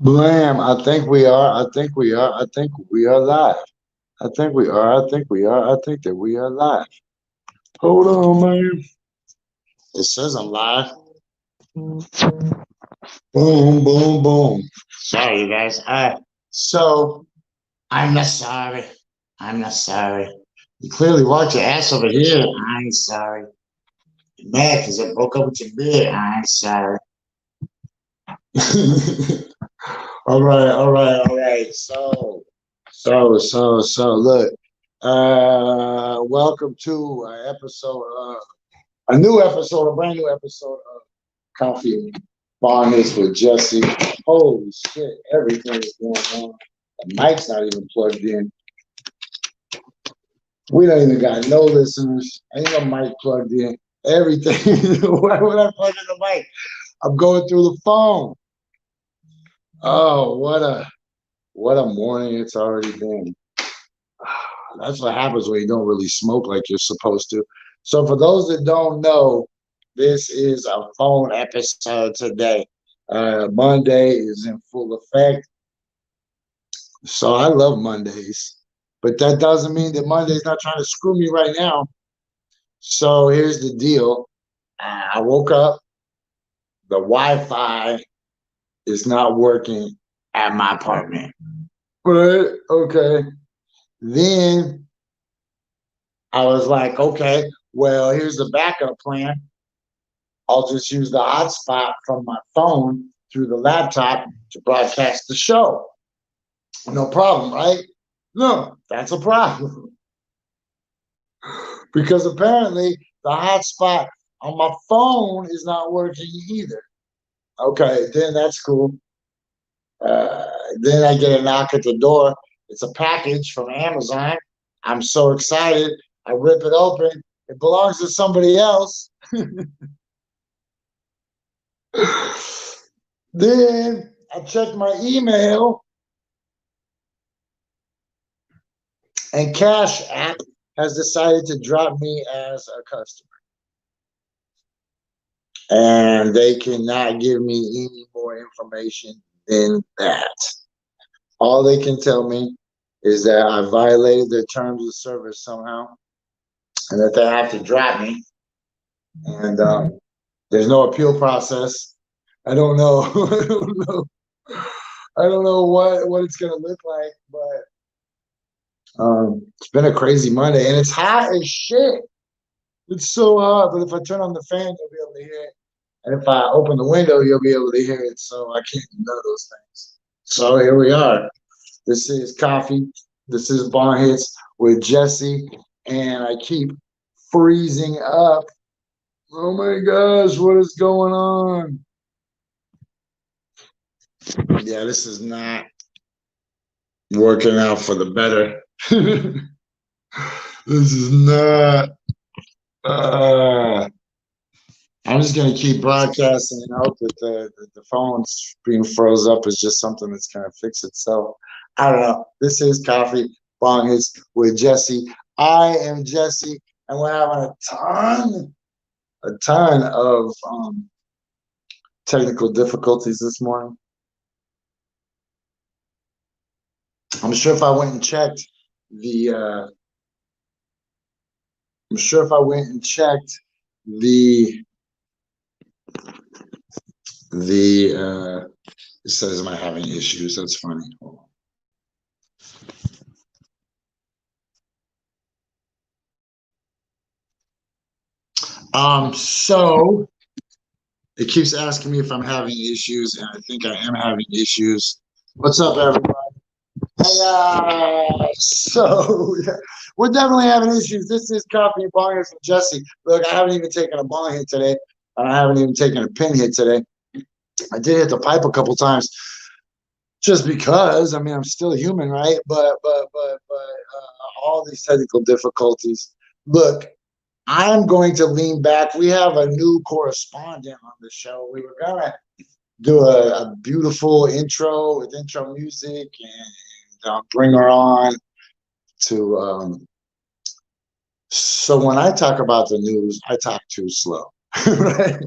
Blam, I think we are. I think we are. I think we are live. I think we are. I think we are. I think that we are live. Hold on, man. It says I'm live. Boom, boom, boom. Sorry, you guys. So I'm not sorry. I'm not sorry. You clearly walked your ass over here. I'm sorry. You're mad because I broke up with your bed. I'm sorry. All right, all right, all right. So, look. Welcome to a new episode, a brand new episode of Coffee Bonghits with Jessie. Holy shit, everything is going on. The mic's not even plugged in. We don't even got no listeners. Ain't no mic plugged in. Everything. Why would I plug in the mic? I'm going through the phone. Oh, what a morning it's already been. That's what happens when you don't really smoke like you're supposed to. So for those that don't know, this is a phone episode today. Monday is in full effect. So I love Mondays. But that doesn't mean that Monday's not trying to screw me right now. So here's the deal. I woke up, the Wi-Fi is not working at my apartment. But okay. Then I was like, okay, well, here's the backup plan. I'll just use the hotspot from my phone through the laptop to broadcast the show. No problem, right? No, that's a problem. Because apparently the hotspot on my phone is not working either. Okay, then that's cool. Uh, then I get a knock at the door. It's a package from Amazon. I'm so excited. I rip it open. It belongs to somebody else. Then I check my email, and Cash App has decided to drop me as a customer. And they cannot give me any more information than that. All they can tell me is that I violated their terms of service somehow and that they have to drop me. And there's no appeal process. I don't know. I don't know. I don't know what it's gonna look like, but it's been a crazy Monday, and it's hot as shit. It's so hot, but if I turn on the fan, you'll be able to hear it. And if I open the window, you'll be able to hear it. So I can't do none of those things. So here we are. This is Coffee. This is Bonghits with Jessie. And I keep freezing up. Oh my gosh, what is going on? Yeah, this is not working out for the better. This is not. I'm just gonna keep broadcasting and hope that the phone's being froze up is just something that's gonna fix itself. I don't know. This is Coffee Bonghits with Jessie. I am Jessie, and we're having a ton of technical difficulties this morning. I'm sure if I went and checked the, I'm sure if I went and checked the it says am I having issues? That's funny. So it keeps asking me if I'm having issues, and I think I am having issues. What's up, everybody? Hey, yeah, we're definitely having issues. This is Coffee and Bong Hits with Jessie. Look, I haven't even taken a bong hit today. I haven't even taken a pin hit today. I did hit the pipe a couple times, just because. I mean, I'm still human, right? But all these technical difficulties. Look, I'm going to lean back. We have a new correspondent on the show. We were gonna do a beautiful intro with intro music and bring her on to. So when I talk about the news, I talk too slow. Right?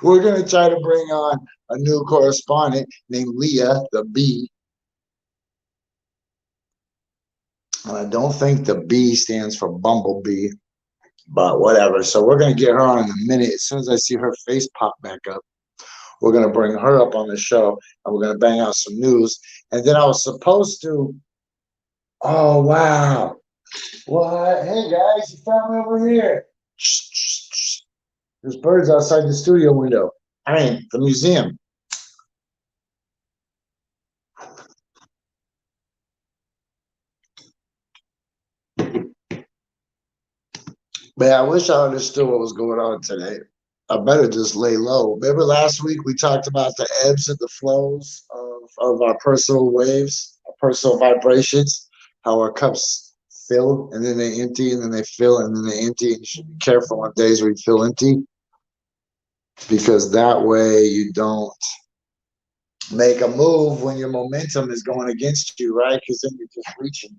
We're gonna try to bring on a new correspondent named Leah, the B. And I don't think the B stands for Bumblebee, but whatever. So we're going to get her on in a minute. As soon as I see her face pop back up, we're going to bring her up on the show, and we're going to bang out some news. And then I was supposed to, oh, wow. What? Hey, guys, you found me over here. There's birds outside the studio window. I mean, the museum. Man, I wish I understood what was going on today. I better just lay low. Remember last week we talked about the ebbs and the flows of our personal waves, our personal vibrations, how our cups fill and then they empty and then they fill and then they empty. And you should be careful on days where you feel empty, because that way you don't make a move when your momentum is going against you, right? Because then you're just reaching.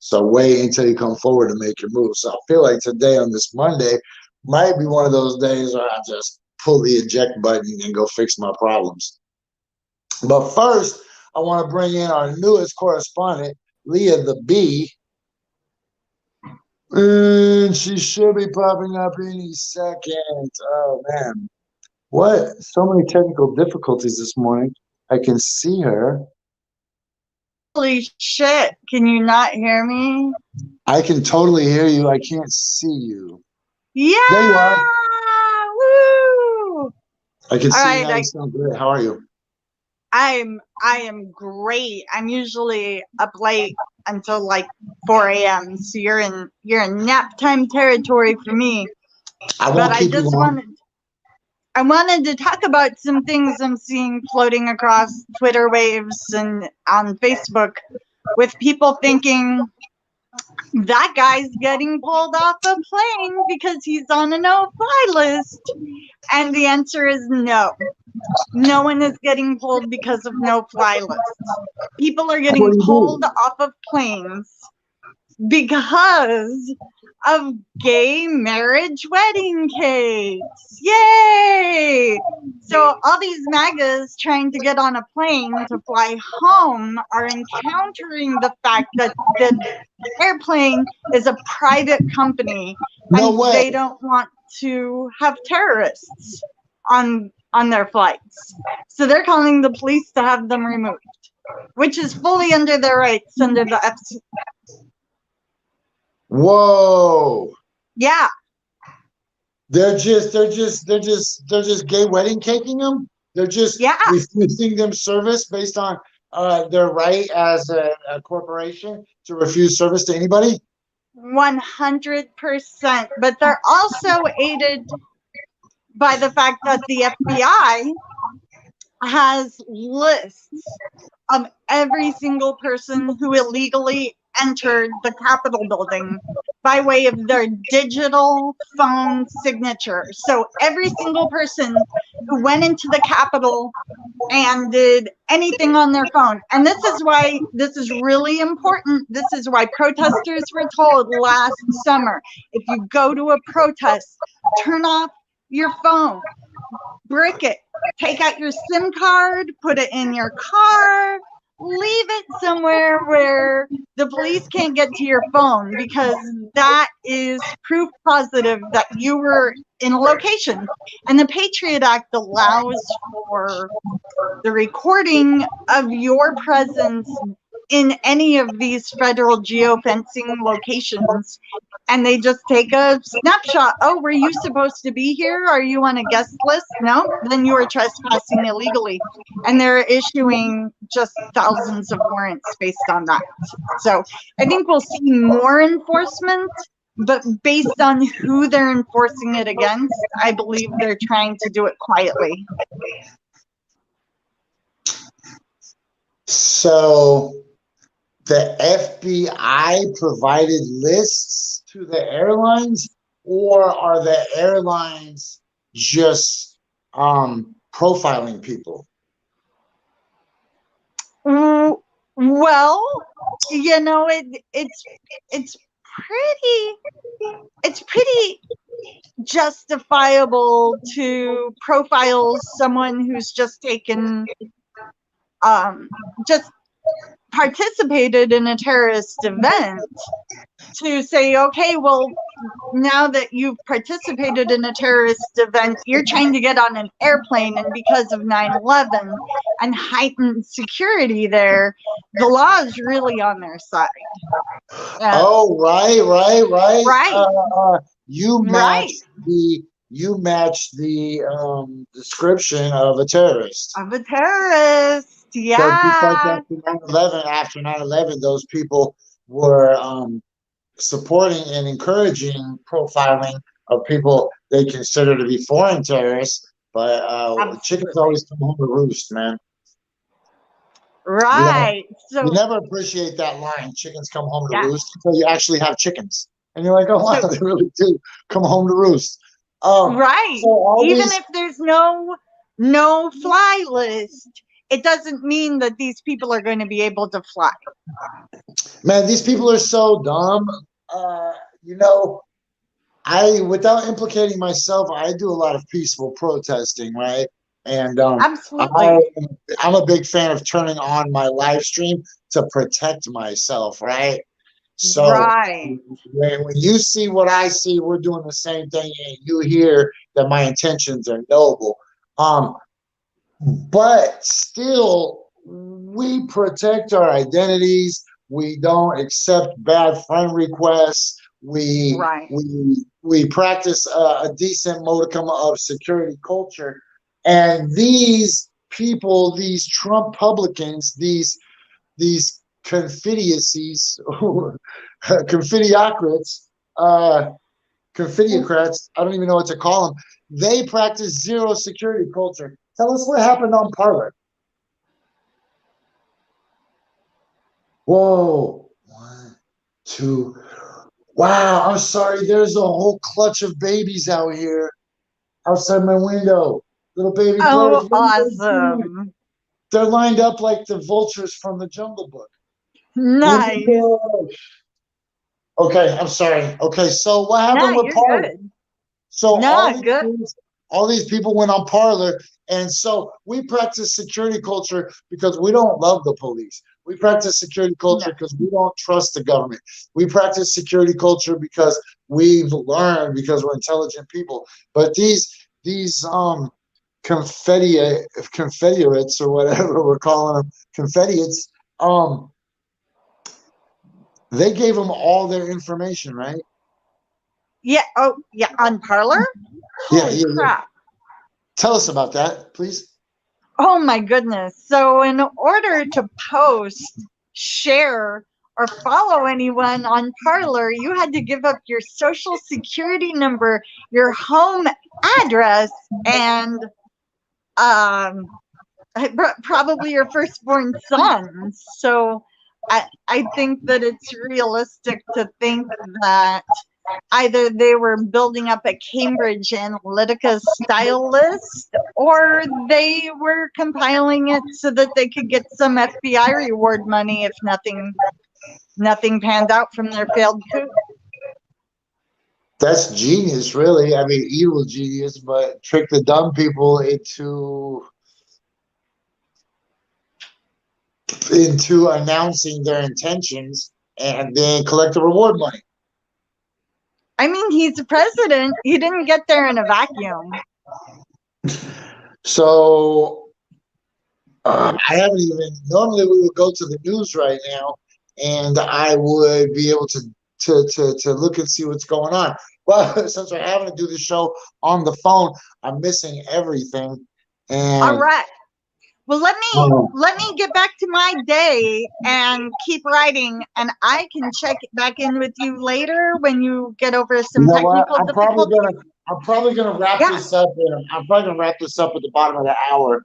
So wait until you come forward to make your move. So I feel like today on this Monday might be one of those days where I just pull the eject button and go fix my problems. But first, I want to bring in our newest correspondent, Leah the B. And she should be popping up any second. Oh, man. What? So many technical difficulties this morning. I can see her. Holy shit. Can you not hear me? I can totally hear you. I can't see you. Yeah! There you are. Woo! I can see you now. You sound good. How are you? I am great. I'm usually up late until like 4 a.m. So you're in nap time territory for me. I won't keep you long. I wanted to talk about some things I'm seeing floating across Twitter waves and on Facebook, with people thinking that guy's getting pulled off a plane because he's on a no-fly list. And the answer is no. No one is getting pulled because of no-fly lists. People are getting pulled off of planes because of gay marriage wedding cakes. Yay! So all these MAGAs trying to get on a plane to fly home are encountering the fact that the airplane is a private company and they don't want to have terrorists on their flights. So they're calling the police to have them removed, which is fully under their rights under the FC. Whoa. Yeah. They're just gay wedding caking them. They're just refusing them service based on their right as a corporation to refuse service to anybody. 100%. But they're also aided by the fact that the FBI has lists of every single person who illegally entered the Capitol building by way of their digital phone signature. So every single person who went into the Capitol and did anything on their phone. And this is why this is really important. This is why protesters were told last summer, if you go to a protest, turn off your phone, brick it, take out your SIM card, put it in your car, leave it somewhere where the police can't get to your phone, because that is proof positive that you were in a location. And the Patriot Act allows for the recording of your presence in any of these federal geofencing locations, and they just take a snapshot. Oh, were you supposed to be here? Are you on a guest list? No, then you are trespassing illegally. And they're issuing just thousands of warrants based on that. So I think we'll see more enforcement, but based on who they're enforcing it against, I believe they're trying to do it quietly. So the FBI provided lists to the airlines, or are the airlines just profiling people? Well, you know, it's pretty justifiable to profile someone who's just taken, just participated in a terrorist event, to say, okay, well, now that you've participated in a terrorist event, you're trying to get on an airplane, and because of 9/11 and heightened security there, the law is really on their side. Oh, right. Right. You Right. match the description of a terrorist. Of a terrorist. Because just like Yeah. after 9/11, those people were supporting and encouraging profiling of people they consider to be foreign terrorists. But chickens always come home to roost, man. Right. You never appreciate that line, chickens come home to Yeah. roost, until you actually have chickens. And you're like, oh, wow, they really do come home to roost. Right. So even if there's no fly list, it doesn't mean that these people are going to be able to fly. Man, these people are so dumb. You know, without implicating myself, I do a lot of peaceful protesting, right? And Absolutely. I'm a big fan of turning on my live stream to protect myself, right? So Right. when you see what I see, we're doing the same thing, and you hear that my intentions are noble. But still, we protect our identities. We don't accept bad friend requests. Right. We practice a decent modicum of security culture. And these people, these Trump publicans, these confidiocies, confitiocrats, confitiocrats, I don't even know what to call them. They practice zero security culture. Tell us what happened on Parler. Whoa, 1, 2. Wow, I'm sorry. There's a whole clutch of babies out here outside my window. Little baby birds. Oh, awesome. They're lined up like the vultures from the Jungle Book. Nice. Okay, I'm sorry. Okay, so what happened with Parler? Good. So Good. all these people went on Parler, and so we practice security culture because we don't love the police. We practice security culture because we don't trust the government. We practice security culture because we've learned, because we're intelligent people. But these confederates or whatever we're calling them, confederates, they gave them all their information, right? Yeah. Oh, yeah. On Parler? Holy crap. Tell us about that, please. Oh my goodness. So in order to post, share, or follow anyone on Parler, you had to give up your social security number, your home address, and probably your firstborn son. So I think that it's realistic to think that either they were building up a Cambridge Analytica style list, or they were compiling it so that they could get some FBI reward money if nothing panned out from their failed coup. That's genius, really. I mean, evil genius, but trick the dumb people into announcing their intentions and then collect the reward money. I mean, he's the president. He didn't get there in a vacuum. So I haven't even. Normally, we would go to the news right now, and I would be able to look and see what's going on. But since we're having to do the show on the phone, I'm missing everything. And all right. Well, let me get back to my day and keep writing, and I can check back in with you later when you get over some technical difficulties. I'm probably gonna wrap this up. I'm probably gonna wrap this up at the bottom of the hour.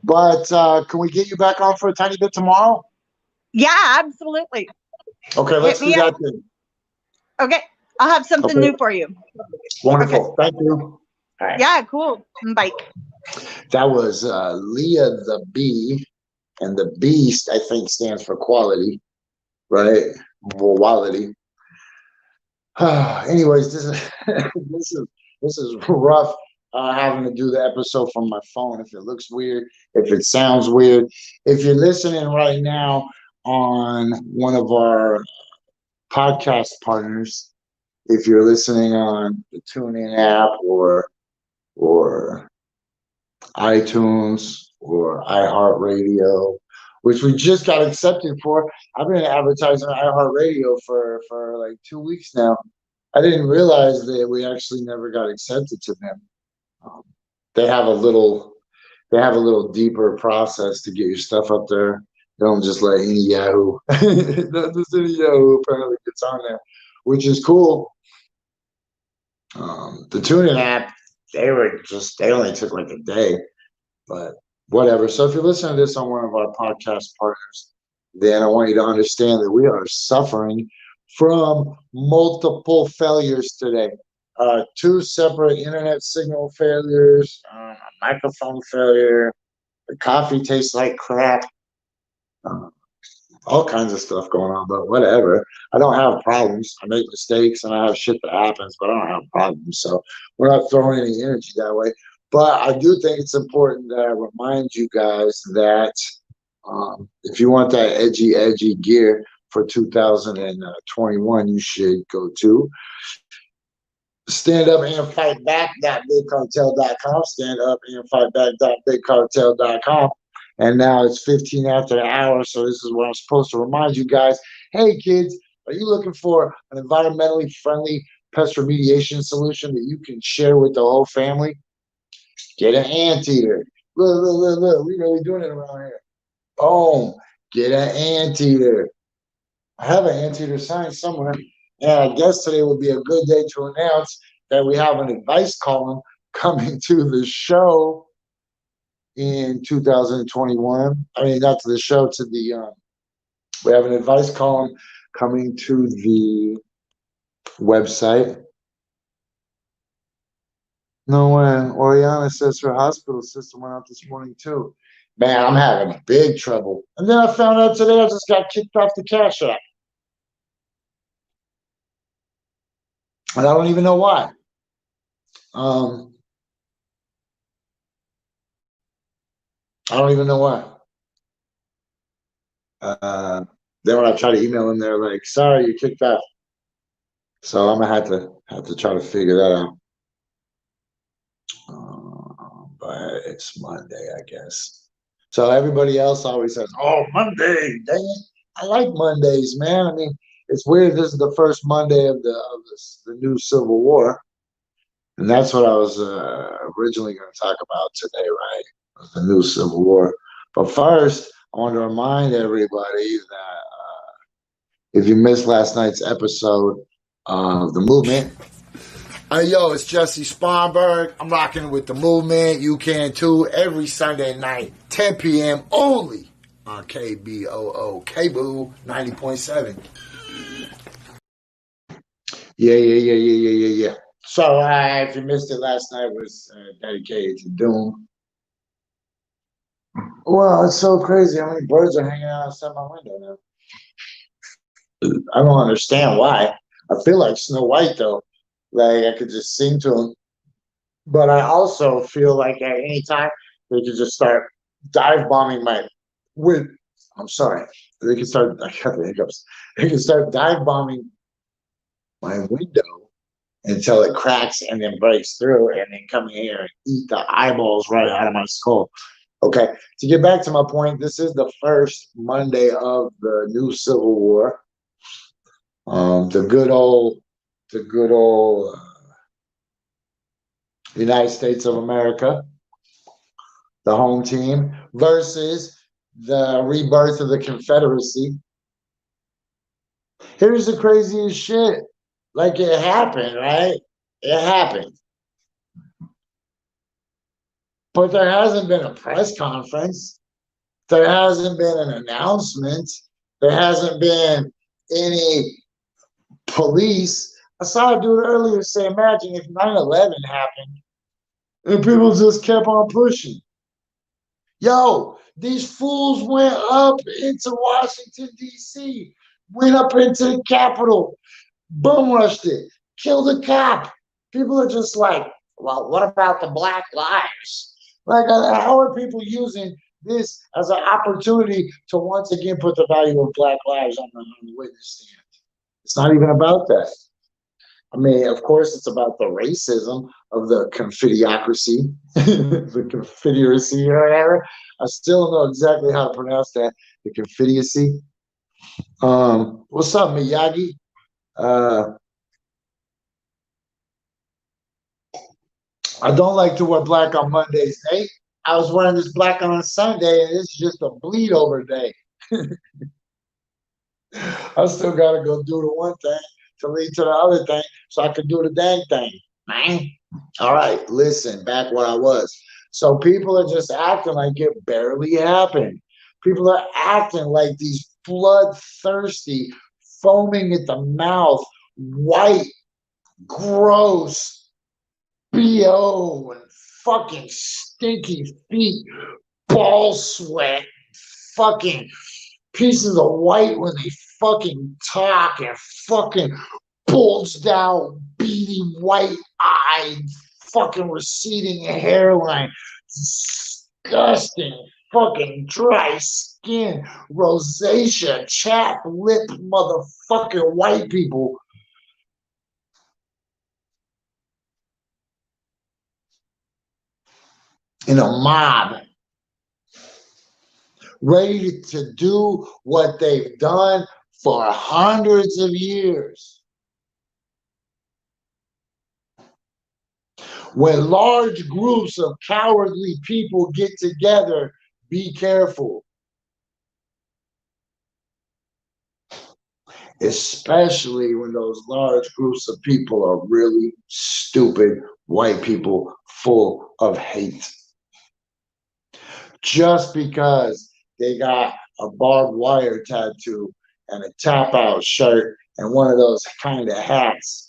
But can we get you back on for a tiny bit tomorrow? Yeah, absolutely. Okay, let's do that then. Okay, I'll have something new for you. Wonderful. Okay. Thank you. All right. Yeah, cool. Bye. That was Leah the Bee, and the beast, I think, stands for quality, right? Quality. Anyways, this is this is rough. Having to do the episode from my phone. If it looks weird, if it sounds weird, if you're listening right now on one of our podcast partners, if you're listening on the TuneIn app or iTunes or iHeartRadio, which we just got accepted for. I've been advertising on iHeartRadio for like 2 weeks now. I didn't realize that we actually never got accepted to them. Um, they have a little deeper process to get your stuff up there. They don't just let any Yahoo, not just any Yahoo apparently gets on there, which is cool. The TuneIn app, they only took like a day, but whatever. So if you're listening to this on one of our podcast partners, then I want you to understand that we are suffering from multiple failures today. Two separate internet signal failures, a microphone failure, the coffee tastes like crap, uh, all kinds of stuff going on, but whatever. I don't have problems. I make mistakes and I have shit that happens, but I don't have problems. So we're not throwing any energy that way. But I do think it's important that I remind you guys that if you want that edgy gear for 2021, you should go to standupandfightback.bigcartel.com, standupandfightback.bigcartel.com. And now it's 15 after the hour, so this is what I'm supposed to remind you guys. Hey, kids, are you looking for an environmentally friendly pest remediation solution that you can share with the whole family? Get an anteater. Look. We really doing it around here. Boom. Get an anteater. I have an anteater sign somewhere. And I guess today would be a good day to announce that we have an advice column coming to the show in 2021. I mean, not to the show, to the, we have an advice column coming to the website. No way. Oriana says her hospital system went out this morning too. Man, I'm having big trouble. And then I found out today I just got kicked off the Cash App. And I don't even know why. I don't even know why. Then when I try to email them, they're like, "Sorry, you kicked off." So I'm gonna have to try to figure that out. But it's Monday, I guess. So everybody else always says, "Oh, Monday, dang it!" I like Mondays, man. I mean, it's weird. This is the first Monday of the new Civil War, and that's what I was originally going to talk about today, right? The new Civil War. But first, I want to remind everybody that if you missed last night's episode of the movement, hey, yo, it's Jessie Sponberg. I'm rocking with the movement. You can too. Every Sunday night, 10 p.m. only on KBOO, KBOO 90.7. Yeah. So if you missed it last night, it was dedicated to Doom. Well, it's so crazy how many birds are hanging out outside my window now. I don't understand why. I feel like Snow White, though. Like, I could just sing to them. But I also feel like at any time, they could just start dive bombing my with. I'm sorry. They could start. I got the hiccups. They could start dive bombing my window until it cracks and then breaks through, and then come here and eat the eyeballs right out of my skull. Okay. To get back to my point, this is the first Monday of the new Civil War. The good old United States of America, the home team, versus the rebirth of the Confederacy. Here's the craziest shit. Like, it happened, right? It happened. But there hasn't been a press conference. There hasn't been an announcement. There hasn't been any police. I saw a dude earlier say, imagine if 9/11 happened and people just kept on pushing. Yo, these fools went up into Washington, D.C., went up into the Capitol, bum rushed it, killed a cop. People are just like, well, what about the black lives? Like, how are people using this as an opportunity to once again put the value of black lives on the witness stand? It's not even about that. I mean, of course, it's about the racism of the confettiocracy, the confederacy or whatever. I still don't know exactly how to pronounce that, the confederacy. What's up, Miyagi? Uh, I don't like to wear black on Mondays, Nate. I was wearing this black on a Sunday, and it's just a bleed over day. I still got to go do the one thing to lead to the other thing so I can do the dang thing, man. All right, listen, back where I was. So people are just acting like it barely happened. People are acting like these bloodthirsty, foaming at the mouth, white, gross, BO, and fucking stinky feet, ball sweat, fucking pieces of white when they fucking talk, and fucking bulged out, beady white eyed, fucking receding hairline, disgusting, fucking dry skin, rosacea, chapped lip, motherfucking white people. In a mob, ready to do what they've done for hundreds of years. When large groups of cowardly people get together, be careful. Especially when those large groups of people are really stupid white people full of hate. Just because they got a barbed wire tattoo and a tap out shirt and one of those kind of hats,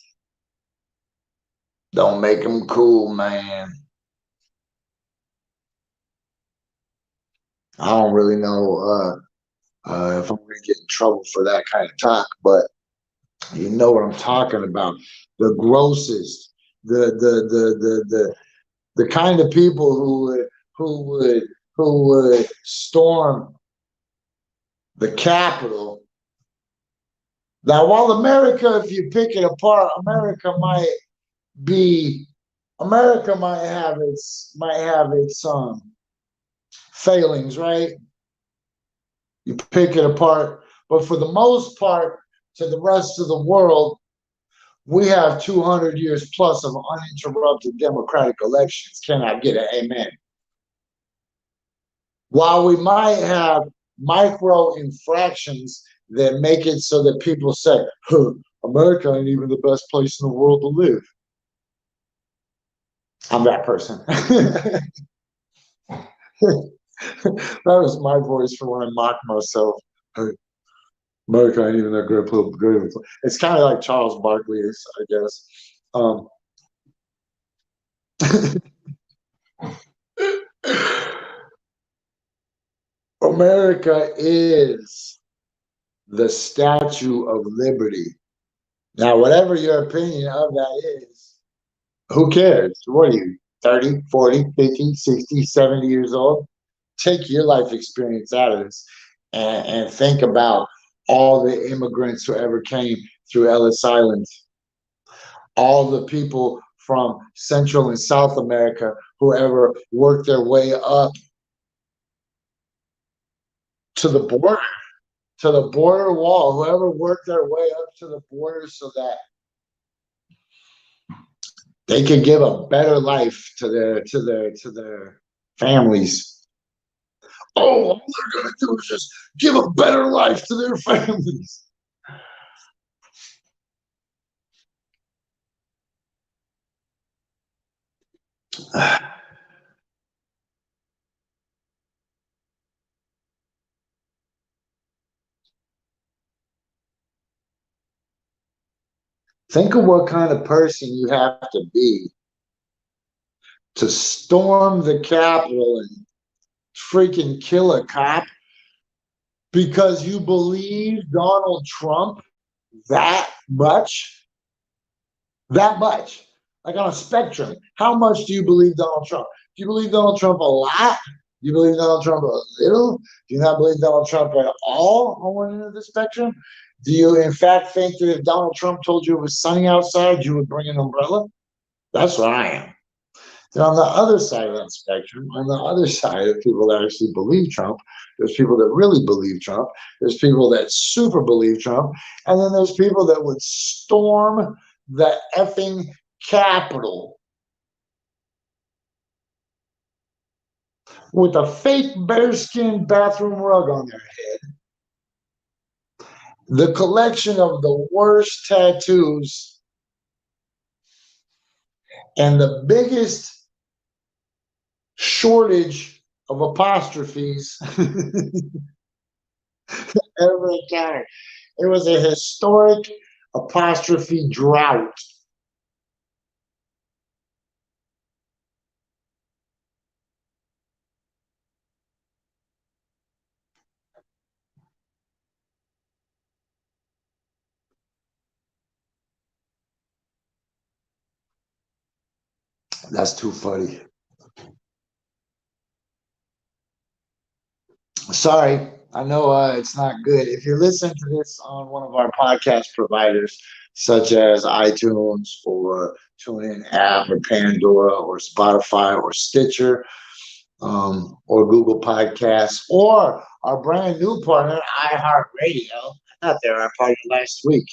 don't make them cool, man. I don't really know if I'm going to get in trouble for that kind of talk, but you know what I'm talking about. The grossest, the kind of people who would storm the Capitol. Now, while America, if you pick it apart, be America might have its failings, right? You pick it apart, but for the most part, to the rest of the world, we have 200 years plus of uninterrupted democratic elections. Can I get an amen? While we might have micro infractions that make it so that people say, huh, America ain't even the best place in the world to live. I'm that person. That was my voice for when I mock myself. Hey, America ain't even that good. It's kind of like Charles Barkley is, I guess. America is the Statue of Liberty. Now, whatever your opinion of that is, who cares? What are you, 30, 40, 50, 60, 70 years old? Take your life experience out of this and think about all the immigrants who ever came through Ellis Island, all the people from Central and South America who ever worked their way up to the border, to the border wall, whoever worked their way up to the border so that they could give a better life to their families. Oh, all they're gonna do is just give a better life to their families. Think of what kind of person you have to be to storm the Capitol and freaking kill a cop because you believe Donald Trump that much? That much. Like on a spectrum. How much do you believe Donald Trump? Do you believe Donald Trump a lot? Do you believe Donald Trump a little? Do you not believe Donald Trump at all on one end of the spectrum? Do you, in fact, think that if Donald Trump told you it was sunny outside, you would bring an umbrella? That's what I am. Then on the other side of that spectrum, on the other side of people that actually believe Trump, there's people that really believe Trump. There's people that super believe Trump. And then there's people that would storm the effing Capitol with a fake bearskin bathroom rug on their head, the collection of the worst tattoos, and the biggest shortage of apostrophes ever encountered. It was a historic apostrophe drought. That's too funny. Sorry, I know it's not good. If you're listening to this on one of our podcast providers, such as iTunes or TuneIn app or Pandora or Spotify or Stitcher, or Google Podcasts, or our brand new partner, iHeartRadio. Not there, our partner last week.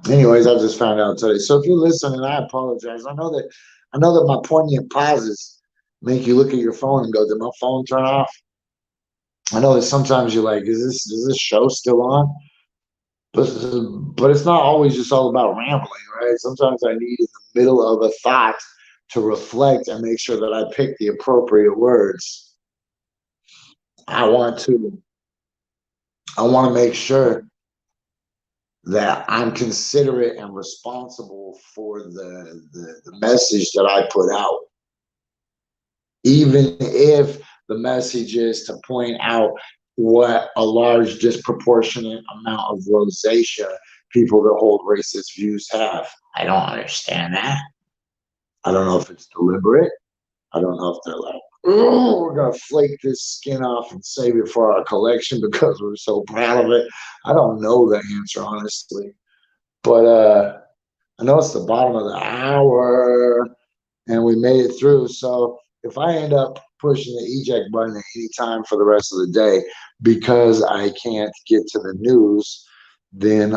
Anyways, I just found out today. So if you're listening, I apologize. I know that my poignant pauses make you look at your phone and go, did my phone turn off? I know that sometimes you're like, is this show still on? But but it's not always just all about rambling, right? Sometimes I need in the middle of a thought to reflect and make sure that I pick the appropriate words. I want to I want to make sure that I'm considerate and responsible for the message that I put out, even if the message is to point out what a large disproportionate amount of rosacea people that hold racist views have. I don't understand that. I don't know if it's deliberate. I don't know if they're like, oh, we're gonna flake this skin off and save it for our collection because we're so proud of it. I don't know the answer, honestly. But I know it's the bottom of the hour and we made it through. So if I end up pushing the eject button at any time for the rest of the day because I can't get to the news, then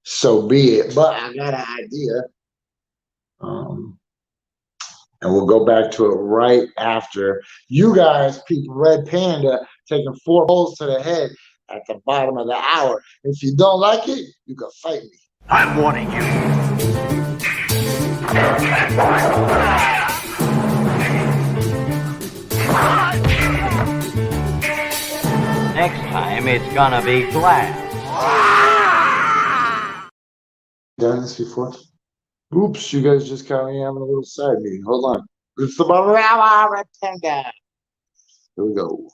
so be it. But I got an idea. And we'll go back to it right after you guys peep Red Panda taking 4 balls to the head at the bottom of the hour. If you don't like it, you can fight me. I'm warning you. Next time it's gonna be glass. Done this before? Oops, you guys just caught me having a little side meeting. Hold on. It's the bottom of the hour, Red Panda. Here we go.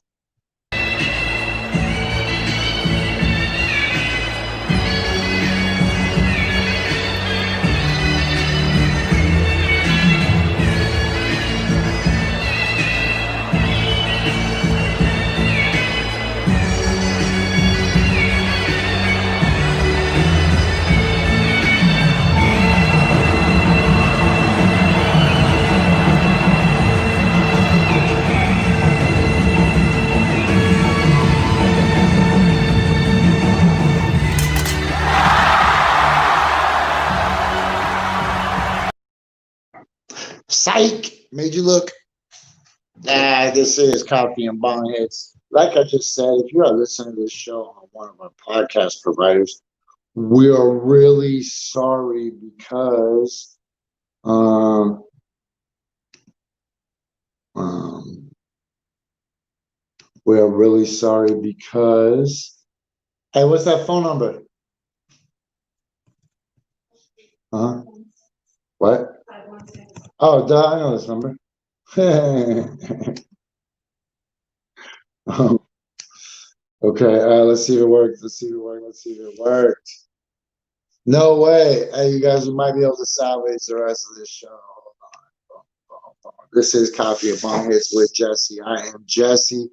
Psych! Made you look. This is Coffee and Bonghits. Like I just said, if you are listening to this show on one of our podcast providers, we are really sorry because we are really sorry because hey, what's that phone number? Huh? What? Oh, duh, I know this number. Okay, let's see if it worked. Let's see if it worked. Let's see if it worked. No way. Hey, you guys, we might be able to salvage the rest of this show. This is Coffee and Bonghits with Jessie. I am Jessie.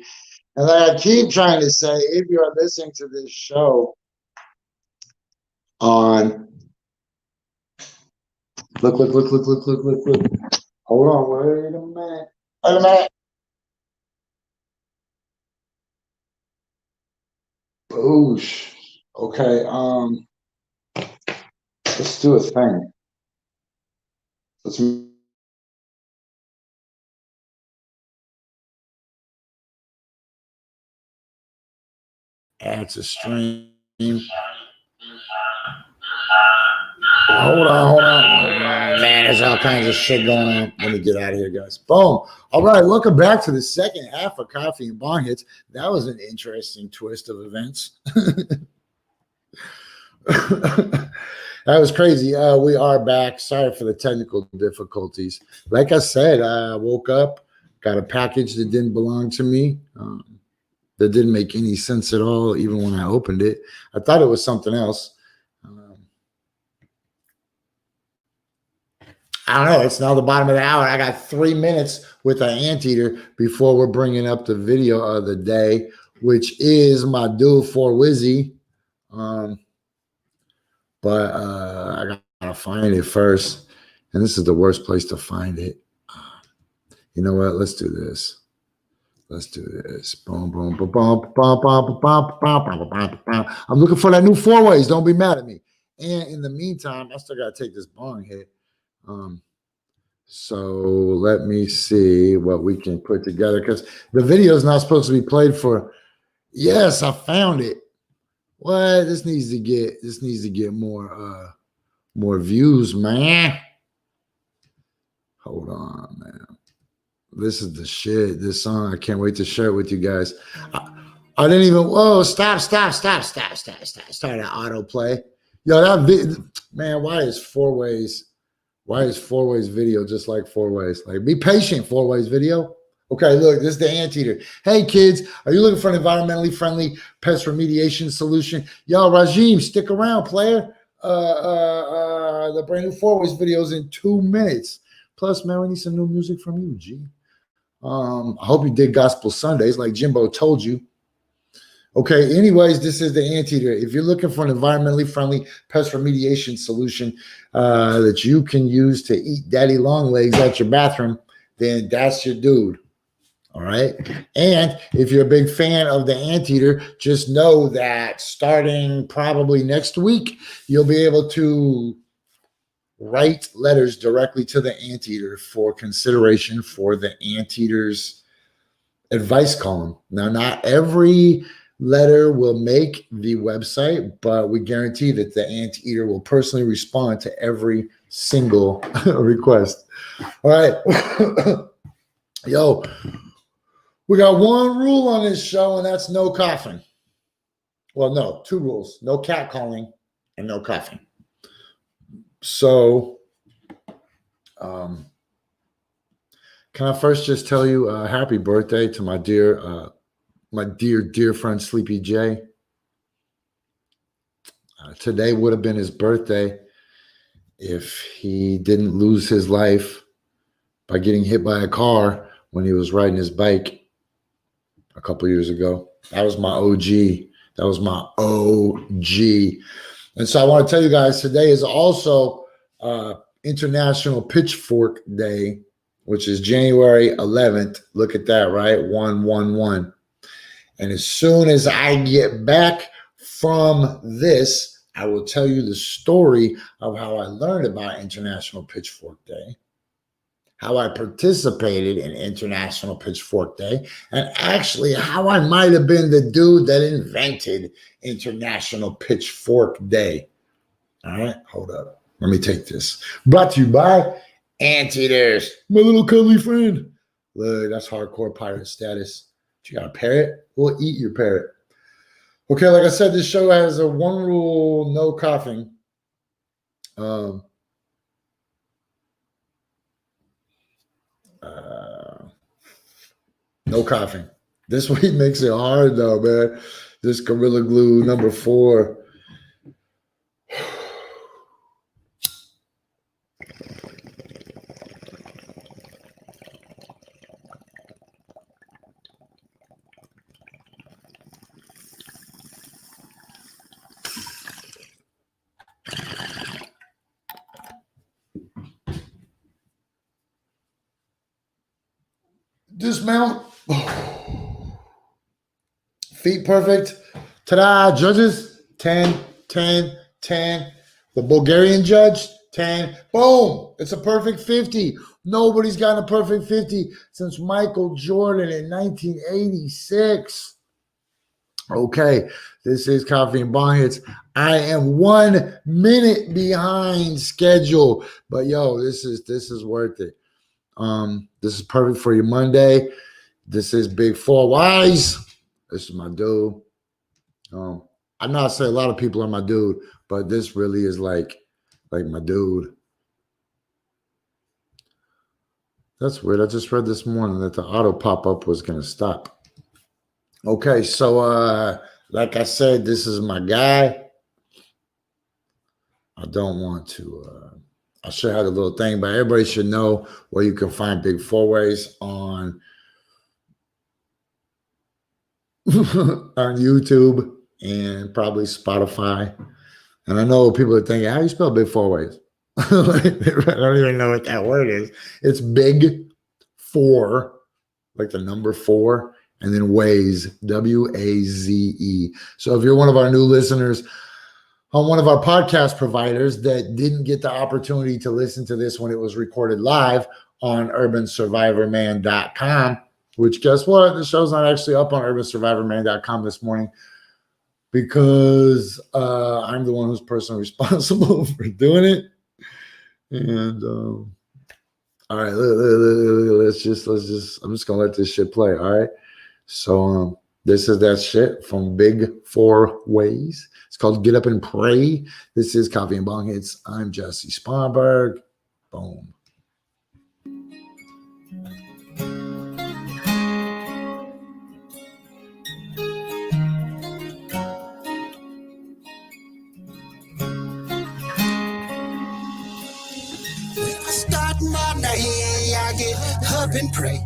And like I keep trying to say, if you are listening to this show on look. Hold on, wait a minute. Wait a minute. Boosh. Okay, let's do a thing. Let's add to stream. Hold on. Man, there's all kinds of shit going on. Let me get out of here, guys. Boom. All right, welcome back to the second half of Coffee and Bong Hits. That was an interesting twist of events. That was crazy. We are back. Sorry for the technical difficulties. Like I said, I woke up, got a package that didn't belong to me. That didn't make any sense at all, even when I opened it. I thought it was something else. I don't know. It's now the bottom of the hour. I got 3 minutes with an anteater before we're bringing up the video of the day, which is my dude for Wizzy. But I gotta find it first, and this is the worst place to find it. You know what? Let's do this. Let's do this. Boom, boom, boom, boom, boom, boom, boom, boom, boom, boom. I'm looking for that new 4-ways. Don't be mad at me. And in the meantime, I still gotta take this bong hit. So let me see what we can put together, because the video is not supposed to be played for. Yes, I found it. What? This needs to get more views, man. Hold on, man. This is the shit. This song, I can't wait to share it with you guys. I didn't even. Whoa! Stop! Start that autoplay. Yo, man. Why is 4-ways? Why is 4-ways video just like 4-ways? Like, be patient, 4-ways video. Okay, look, this is the anteater. Hey, kids, are you looking for an environmentally friendly pest remediation solution? Yo, Rajim, stick around, player. The brand new 4-ways videos in 2 minutes. Plus, man, we need some new music from you, G. I hope you did Gospel Sundays like Jimbo told you. Okay, anyways, this is the anteater. If you're looking for an environmentally friendly pest remediation solution that you can use to eat daddy long legs at your bathroom, then that's your dude. All right. And if you're a big fan of the anteater, just know that starting probably next week, you'll be able to write letters directly to the anteater for consideration for the anteater's advice column. Now, not every letter will make the website, but we guarantee that the anteater will personally respond to every single request. All right. Yo, we got one rule on this show, and that's no coughing. Well, no, 2 rules. No cat calling and no coughing. So, can I first just tell you happy birthday to my dear friend Sleepy J. Today would have been his birthday if he didn't lose his life by getting hit by a car when he was riding his bike a couple years ago. That was my OG. That was my OG. And so I want to tell you guys, today is also International Pitchfork Day, which is January 11th. Look at that, right? 111. And as soon as I get back from this, I will tell you the story of how I learned about International Pitchfork Day, how I participated in International Pitchfork Day, and actually how I might have been the dude that invented International Pitchfork Day. All right, hold up. Let me take this. Brought to you by Anteaters, my little cuddly friend. Look, that's hardcore pirate status. You got a parrot? We'll eat your parrot. Okay, like I said, this show has a 1 rule: no coughing. No coughing. This week makes it hard though, man. This Gorilla Glue number 4. Dismount. Feet perfect. Ta-da! Judges, 10, 10, 10. The Bulgarian judge, 10. Boom! It's a perfect 50. Nobody's gotten a perfect 50 since Michael Jordan in 1986. Okay, this is Coffee and Bong Hits. I am 1 minute behind schedule, but yo, this is worth it. This is perfect for your Monday. This is Big Four Wise. This is my dude. I'm not saying a lot of people are my dude, but this really is like my dude. That's weird. I just read this morning that the auto pop-up was gonna stop. Okay, so like I said, this is my guy. I don't want to I'll show you how the little thing, but everybody should know where you can find Big Four Ways on YouTube and probably Spotify. And I know people are thinking, how do you spell Big Four Ways? I don't even know what that word is. It's Big Four, like the number 4, and then Waze, W-A-Z-E. So if you're one of our new listeners on one of our podcast providers that didn't get the opportunity to listen to this when it was recorded live on urbansurvivorman.com, which guess what? The show's not actually up on urbansurvivorman.com this morning because I'm the one who's personally responsible for doing it. And all right, let's just I'm just gonna let this shit play. All right. So this is that shit from Big Four Ways. It's called Get Up and Pray. This is Coffee and Bong Hits. I'm Jessie Sponberg. Boom. My day, I get up and pray,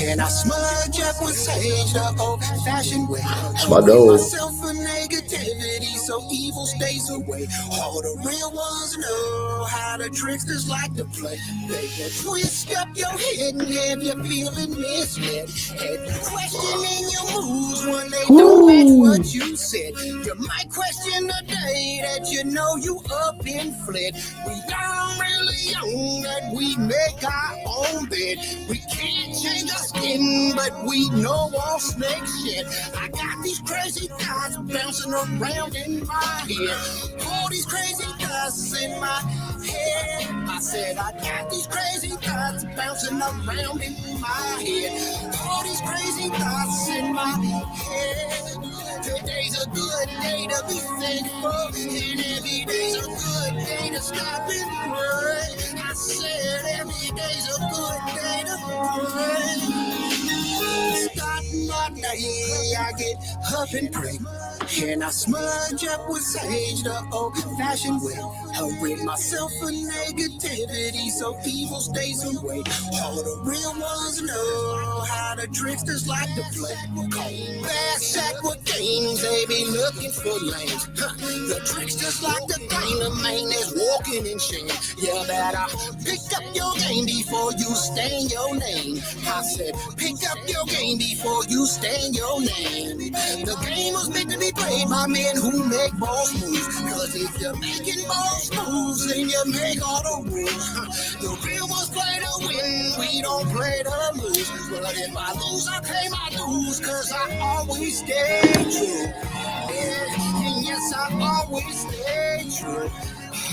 and I smudge up with sage the old-fashioned way. My dog. Myself for negativity, so evil stays away. All the real ones know how the tricksters like to play. They will twist up your head and have you feeling misled, and questioning your moves when they don't match what you said. You might question the day that you know you up and fled. We don't really own that we make our own bed. We can't change our skin, but we know all snake shit. I got these crazy thoughts bouncing around in my head. All these crazy thoughts in my head. I said I got these crazy thoughts bouncing around in my head. All these crazy thoughts in my head. Today's a good day to be thankful, and every day's a good day to stop and pray. I said every day's a good day to pray. Starting my day, I get up and pray, and I smudge up with sage the old-fashioned way. I rid myself of negativity so evil stays away. All the real ones know how the tricksters like to play. Bad sack with games, they be looking for lanes. The tricksters like to claim the man that's walking in shame. You better pick up your game before you stain your name. I said, pick up your game before you stain your name. The game was meant to be played by men who make boss moves. Cause if you're making boss moves, then you make all the rules. The real ones play to win, we don't play to lose. But if I lose, I pay my dues, cause I always stay true. Yeah, and yes, I always stay true.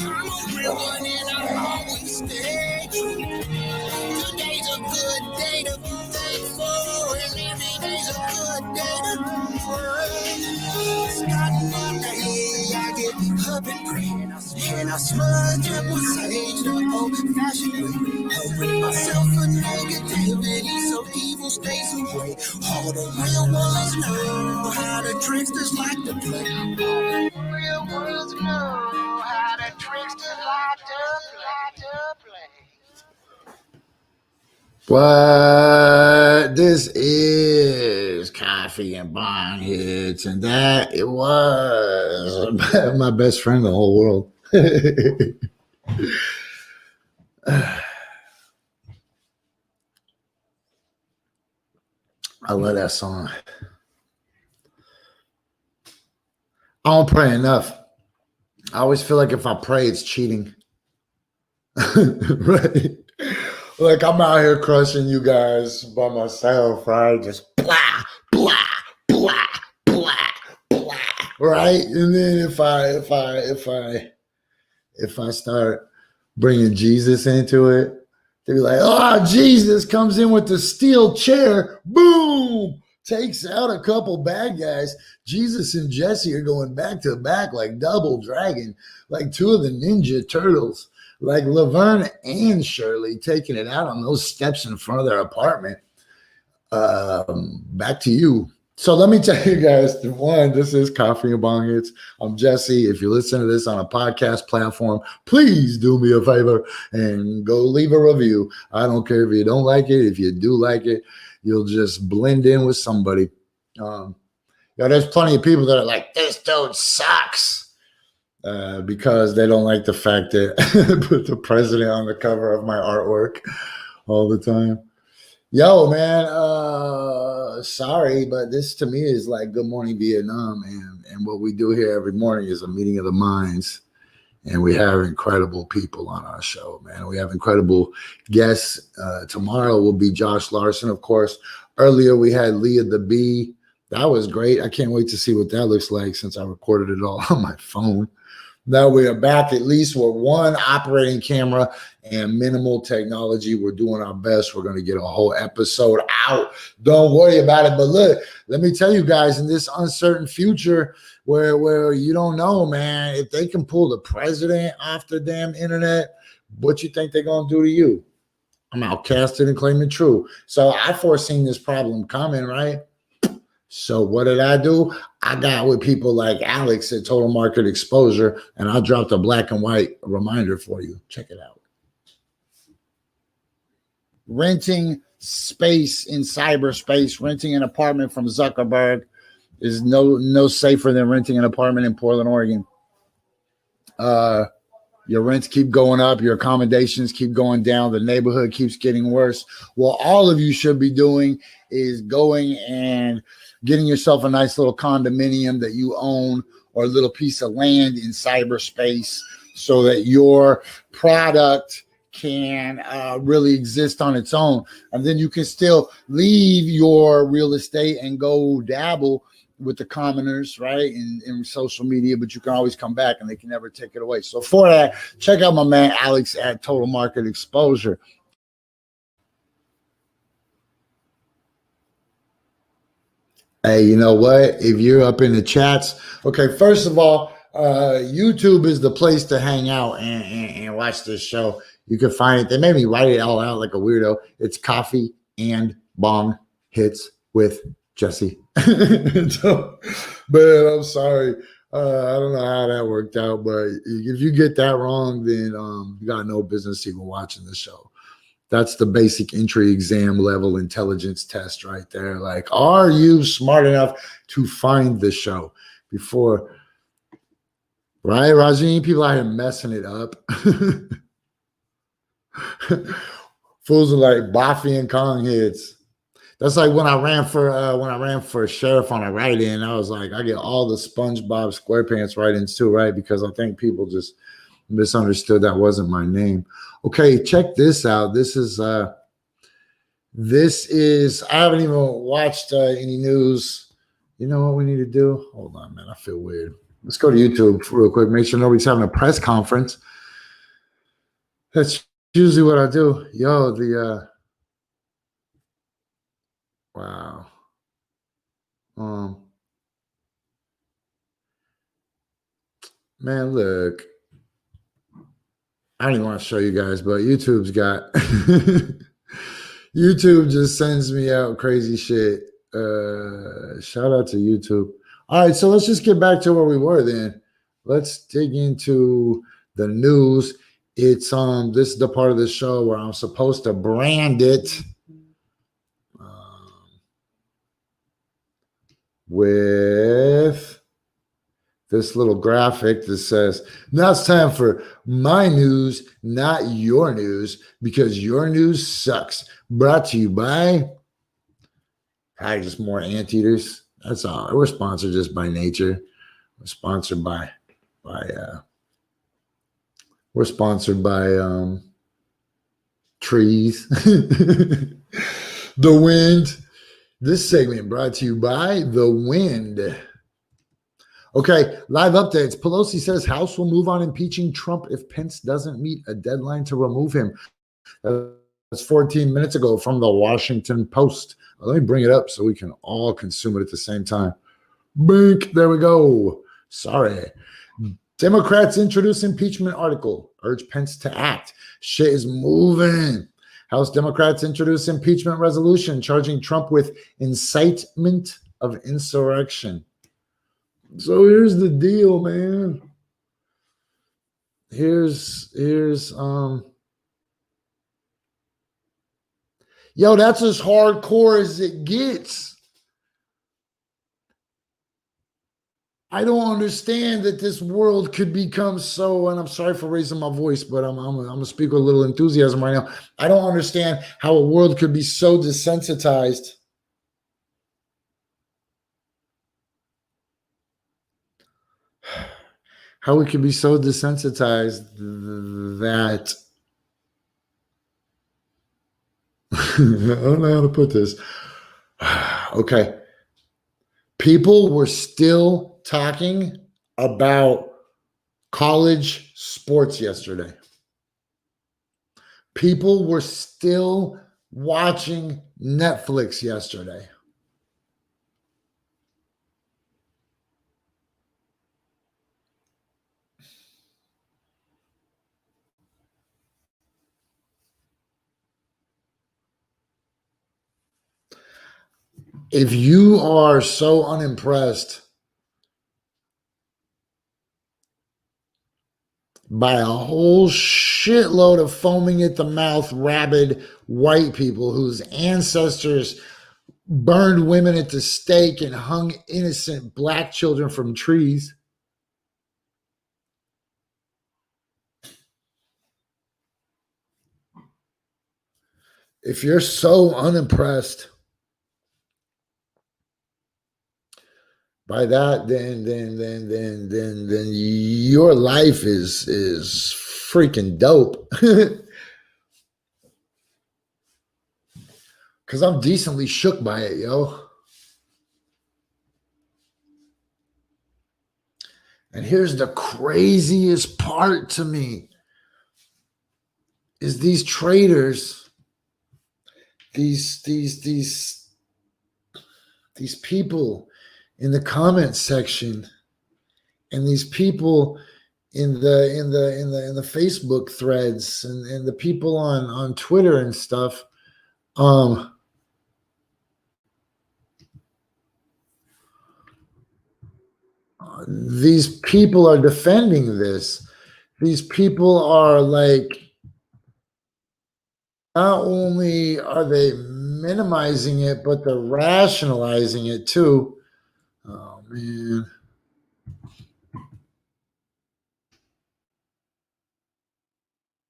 I'm a real one and I always stay true. Today's a good day to be thankful, and every day's a good day to pray. Starting my day, I get up and pray, and I smudge up with sage the old fashioned. Rid myself of negativity so evil stays away. All the real ones know how the tricksters like to play. All the real ones know how the tricksters like to play. What? This is Coffee and Bong Hits, and that it was my best friend in the whole world. I love that song. I don't pray enough. I always feel like if I pray, it's cheating. Right? Like I'm out here crushing you guys by myself, right? Just blah, blah, blah, blah, blah, right? And then if I start bringing Jesus into it, they be like, oh, Jesus comes in with the steel chair, boom, takes out a couple bad guys. Jesus and Jessie are going back to back like Double Dragon, like two of the Ninja Turtles, like Laverne and Shirley taking it out on those steps in front of their apartment. Back to you. So let me tell you guys, one, this is Coffee and Bong Hits. I'm Jessie. If you listen to this on a podcast platform, please do me a favor and go leave a review. I don't care if you don't like it. If you do like it, you'll just blend in with somebody. There's plenty of people that are like, this dude sucks. Because they don't like the fact that I put the president on the cover of my artwork all the time. Yo, man, sorry, but this to me is like Good Morning Vietnam, and what we do here every morning is a meeting of the minds, and we have incredible people on our show, man. We have incredible guests. Tomorrow will be Josh Larson, of course. Earlier, we had Leah the Bee. That was great. I can't wait to see what that looks like since I recorded it all on my phone. Now we are back at least with one operating camera and minimal technology. We're doing our best. We're going to get a whole episode out. Don't worry about it. But look, let me tell you guys, in this uncertain future where you don't know, man, if they can pull the president off the damn internet, what you think they're going to do to you? I'm outcasted and claiming true. So I foreseen this problem coming, right? So what did I do? I got with people like Alex at Total Market Exposure, and I dropped a black and white reminder for you. Check it out. Renting space in cyberspace, renting an apartment from Zuckerberg is no safer than renting an apartment in Portland, Oregon. Your rents keep going up, your accommodations keep going down, the neighborhood keeps getting worse. Well, all of you should be doing is going and getting yourself a nice little condominium that you own or a little piece of land in cyberspace so that your product can really exist on its own. And then you can still leave your real estate and go dabble with the commoners, right, in social media, but you can always come back and they can never take it away. So for that, check out my man Alex at Total Market Exposure. Hey, you know what? If you're up in the chats, okay, first of all, YouTube is the place to hang out and watch this show. You can find it. They made me write it all out like a weirdo. It's Coffee and Bong Hits with Jessie. So, man, I'm sorry. I don't know how that worked out, but if you get that wrong, then you got no business even watching the show. That's the basic entry exam level intelligence test right there. Like, are you smart enough to find the show before, right, Rajin? People out here messing it up. Fools are like Boffy and Kong hits. That's like when I ran for sheriff on a write-in. I was like, I get all the SpongeBob SquarePants write-ins too, right? Because I think people just misunderstood that wasn't my name. Okay, check this out. This is I haven't even watched any news. You know what we need to do? Hold on, man. I feel weird. Let's go to YouTube real quick. Make sure nobody's having a press conference. That's usually what I do. Yo, wow. Man, look. I don't even want to show you guys, but YouTube's got YouTube just sends me out crazy shit. Shout out to YouTube. All right, so let's just get back to where we were then. Let's dig into the news. It's this is the part of the show where I'm supposed to brand it with this little graphic that says, now it's time for my news, not your news, because your news sucks. Brought to you by just more anteaters. That's all. We're sponsored just by nature. We're sponsored by trees. The wind. This segment brought to you by the wind. Okay, live updates. Pelosi says House will move on impeaching Trump if Pence doesn't meet a deadline to remove him. That's 14 minutes ago from the Washington Post. Let me bring it up so we can all consume it at the same time. Bink, there we go. Sorry. Democrats introduce impeachment article. Urge Pence to act. Shit is moving. House Democrats introduce impeachment resolution charging Trump with incitement of insurrection. So here's the deal, man. Here's yo, that's as hardcore as it gets. I don't understand that this world could become so, and I'm sorry for raising my voice, but I'm gonna speak with a little enthusiasm right now. I don't understand how a world could be so desensitized how we could be so desensitized that I don't know how to put this. Okay. People were still talking about college sports yesterday. People were still watching Netflix yesterday. If you are so unimpressed by a whole shitload of foaming at the mouth, rabid white people whose ancestors burned women at the stake and hung innocent black children from trees, if you're so unimpressed by that, then your life is freaking dope. Because I'm decently shook by it, yo. And here's the craziest part to me is these traitors, these people in the comment section, and these people in the Facebook threads, and the people on Twitter and stuff. These people are defending this. These people are like, not only are they minimizing it, but they're rationalizing it too. Oh, man.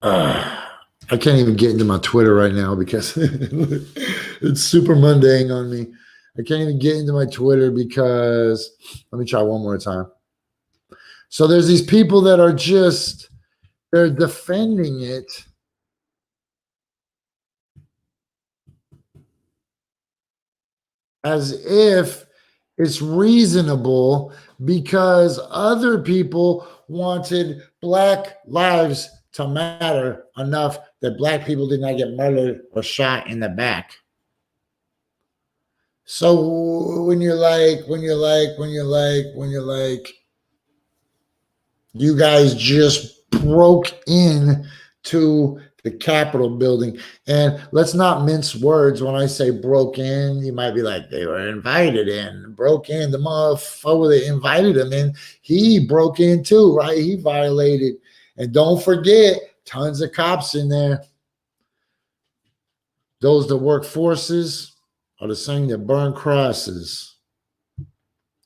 I can't even get into my Twitter right now because it's super mundane on me. I can't even get into my Twitter because, let me try one more time. So there's these people that are just, they're defending it as if it's reasonable because other people wanted Black lives to matter enough that Black people did not get murdered or shot in the back. So when you're like, you guys just broke in to the Capitol building. And let's not mince words. When I say broke in, you might be like, they were invited in, broke in. The motherfucker that invited him in, he broke in too, right? He violated. And don't forget, tons of cops in there. Those that work forces are the same that burn crosses.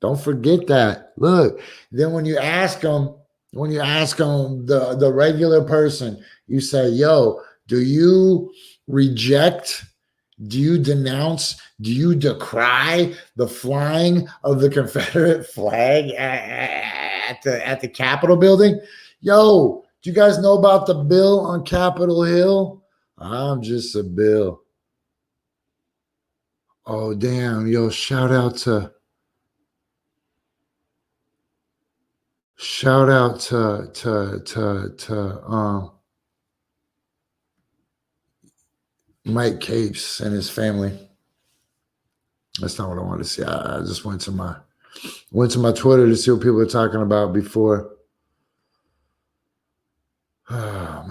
Don't forget that. Look, then when you ask them, the regular person, you say, yo, do you reject, do you denounce, do you decry the flying of the Confederate flag at the Capitol building? Yo, do you guys know about the bill on Capitol Hill? I'm just a bill. Oh, damn. Yo, shout out to Mike Capes and his family. That's not what I wanted to see. I just went to my Twitter to see what people are talking about before. Oh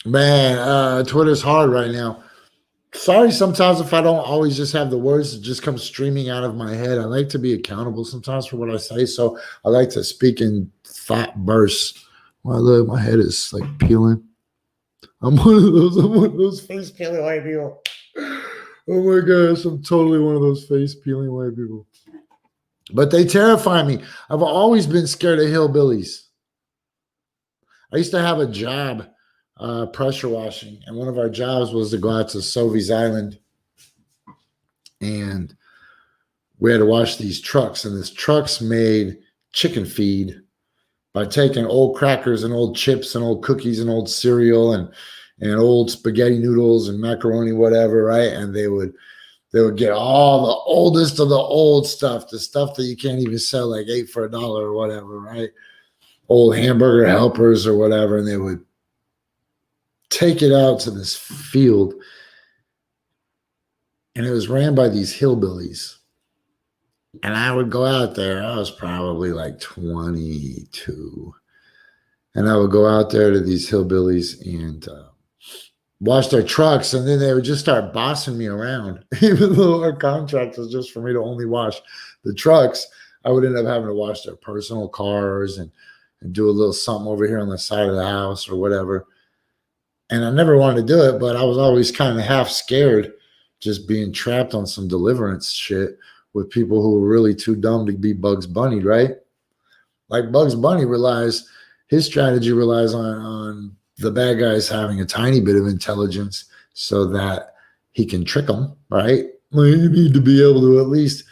man, Twitter's hard right now. Sorry sometimes if I don't always just have the words that just come streaming out of my head. I like to be accountable sometimes for what I say, so I like to speak in thought bursts. Well, look, my head is like peeling. I'm one of those face peeling white people. Oh my gosh, I'm totally one of those face peeling white people. But they terrify me. I've always been scared of hillbillies. I used to have a job pressure washing, and one of our jobs was to go out to Sovies Island, and we had to wash these trucks, and these trucks made chicken feed by taking old crackers and old chips and old cookies and old cereal and old spaghetti noodles and macaroni, whatever, right? And they would get all the oldest of the old stuff, the stuff that you can't even sell, like 8 for $1 or whatever, right? Old hamburger helpers or whatever, and they would take it out to this field, and it was ran by these hillbillies. And I would go out there. I was probably like 22, and I would go out there to these hillbillies and wash their trucks, and then they would just start bossing me around. Even though our contract was just for me to only wash the trucks, I would end up having to wash their personal cars and do a little something over here on the side of the house or whatever. And I never wanted to do it, but I was always kind of half scared just being trapped on some deliverance shit with people who were really too dumb to be Bugs Bunny, right? Like Bugs Bunny his strategy relies on the bad guys having a tiny bit of intelligence so that he can trick them, right? Well, you need to be able to at least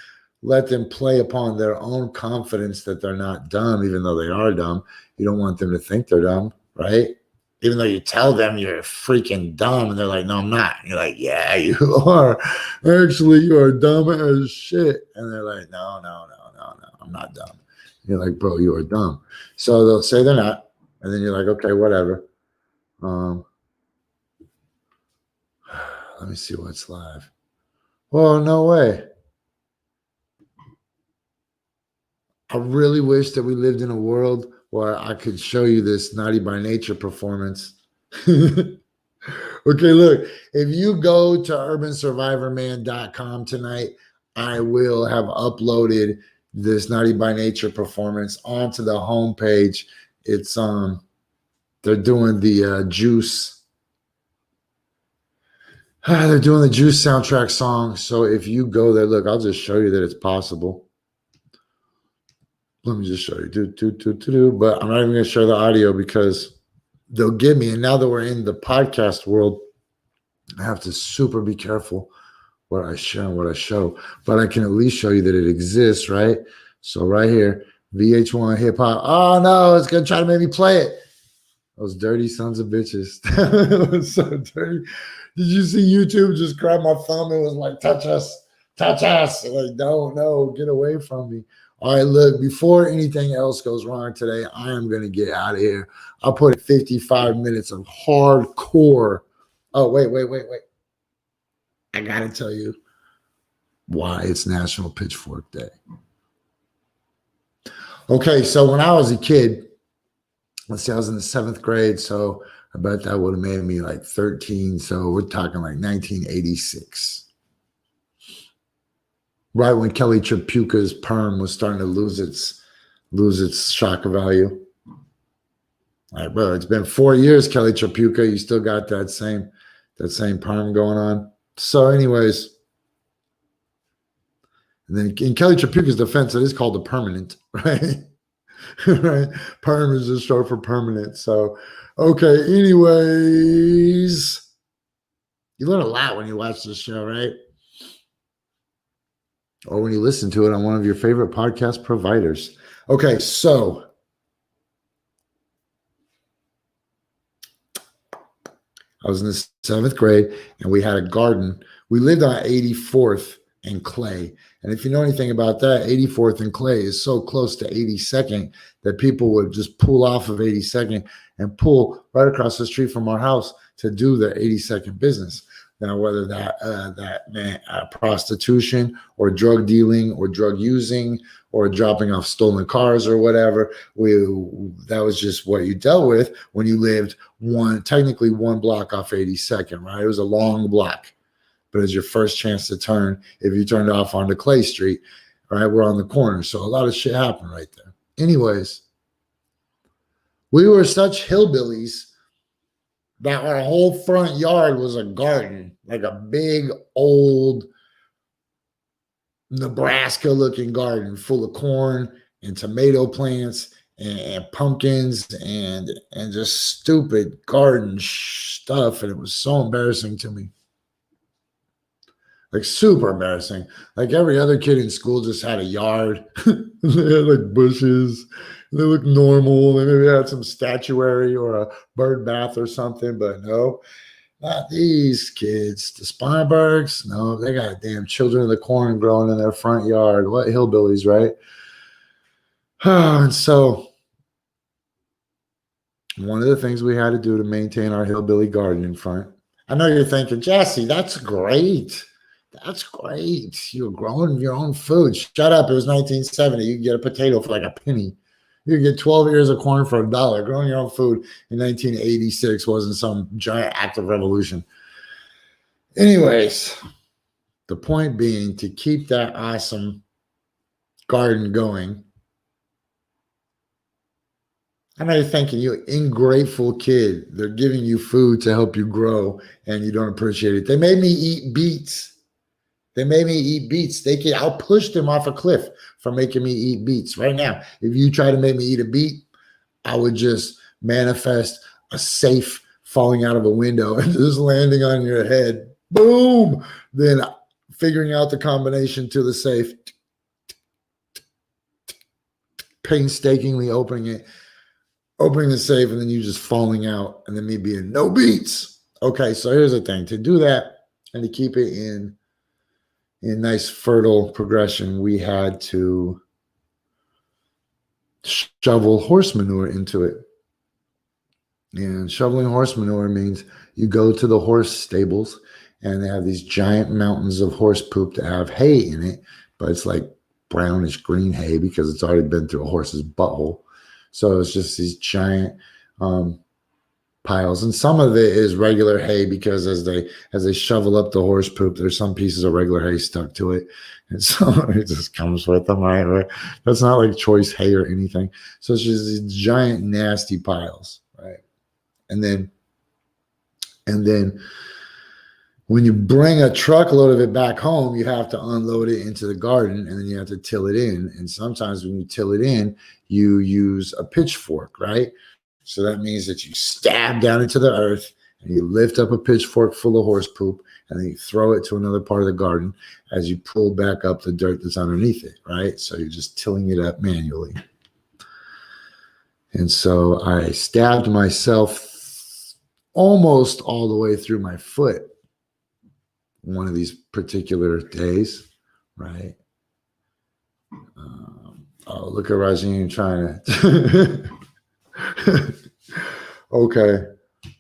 let them play upon their own confidence that they're not dumb, even though they are dumb. You don't want them to think they're dumb, right? Even though you tell them you're freaking dumb, and they're like, no, I'm not. And you're like, yeah, you are. Actually, you are dumb as shit. And they're like, no, I'm not dumb. And you're like, bro, you are dumb. So they'll say they're not. And then you're like, okay, whatever. Let me see what's live. Well, no way. I really wish that we lived in a world where I could show you this Naughty by Nature performance. Okay, look, if you go to urbansurvivorman.com tonight, I will have uploaded this Naughty by Nature performance onto the homepage. It's they're doing the Juice. They're doing the Juice soundtrack song. So if you go there, look, I'll just show you that it's possible. Let me just show you. But I'm not even going to show the audio because they'll get me. And now that we're in the podcast world, I have to super be careful what I share and what I show. But I can at least show you that it exists, right? So right here, VH1 hip hop. Oh no, it's going to try to make me play it. Those dirty sons of bitches. It was so dirty. Did you see YouTube just grab my thumb and was like, touch us. Like, no, get away from me. All right, look, before anything else goes wrong today, I am going to get out of here. I'll put 55 minutes of hardcore. Oh, wait. I got to tell you why it's National Pitchfork Day. Okay, so when I was a kid, let's see, I was in the 7th grade, so I bet that would have made me like 13. So we're talking like 1986. Right when Kelly Trapuka's perm was starting to lose its shock value. Like, bro, it's been 4 years, Kelly Trapuka. You still got that same perm going on. So, anyways, and then in Kelly Trapuka's defense, it is called a permanent, right? Right? Perm is just short for permanent. So, okay. Anyways, you learn a lot when you watch this show, right? Or when you listen to it on one of your favorite podcast providers. Okay, so I was in the 7th grade and we had a garden. We lived on 84th and Clay. And if you know anything about that, 84th and Clay is so close to 82nd that people would just pull off of 82nd and pull right across the street from our house to do their 82nd business. Now, whether that meant prostitution or drug dealing or drug using or dropping off stolen cars or whatever, that was just what you dealt with when you lived technically one block off 82nd, right? It was a long block, but it was your first chance to turn if you turned off onto Clay Street, right? We're on the corner, so a lot of shit happened right there. Anyways, we were such hillbillies that our whole front yard was a garden, like a big old Nebraska-looking garden full of corn and tomato plants and pumpkins and just stupid garden stuff. And it was so embarrassing to me. Like super embarrassing. Like every other kid in school just had a yard. They had like bushes. They looked normal. They maybe had some statuary or a bird bath or something, but no, not these kids. The Sparbergs, no, they got damn children of the corn growing in their front yard. What hillbillies, right? And so one of the things we had to do to maintain our hillbilly garden in front. I know you're thinking, Jessie, that's great. That's great. You're growing your own food. Shut up. It was 1970. You can get a potato for like a penny. You can get 12 ears of corn for $1. Growing your own food in 1986 wasn't some giant act of revolution. Anyways, the point being to keep that awesome garden going. I know you're thinking, you ingrateful kid. They're giving you food to help you grow, and you don't appreciate it. They made me eat beets. I'll push them off a cliff for making me eat beets. Right now, if you try to make me eat a beet, I would just manifest a safe falling out of a window and just landing on your head. Boom! Then figuring out the combination to the safe, painstakingly opening the safe, and then you just falling out, and then me being no beets. Okay, so here's the thing. To do that and to keep it in nice fertile progression, we had to shovel horse manure into it. And shoveling horse manure means you go to the horse stables and they have these giant mountains of horse poop that have hay in it, but it's like brownish green hay because it's already been through a horse's butthole. So it's just these giant piles, and some of it is regular hay because as they shovel up the horse poop, there's some pieces of regular hay stuck to it, and so it just comes with them, right? That's not like choice hay or anything. So it's just these giant nasty piles, right? And then when you bring a truckload of it back home, you have to unload it into the garden, and then you have to till it in. And sometimes when you till it in, you use a pitchfork, right? So that means that you stab down into the earth and you lift up a pitchfork full of horse poop, and then you throw it to another part of the garden as you pull back up the dirt that's underneath it, right? So you're just tilling it up manually. And so I stabbed myself almost all the way through my foot one of these particular days, right? Oh, look at Rajin trying to.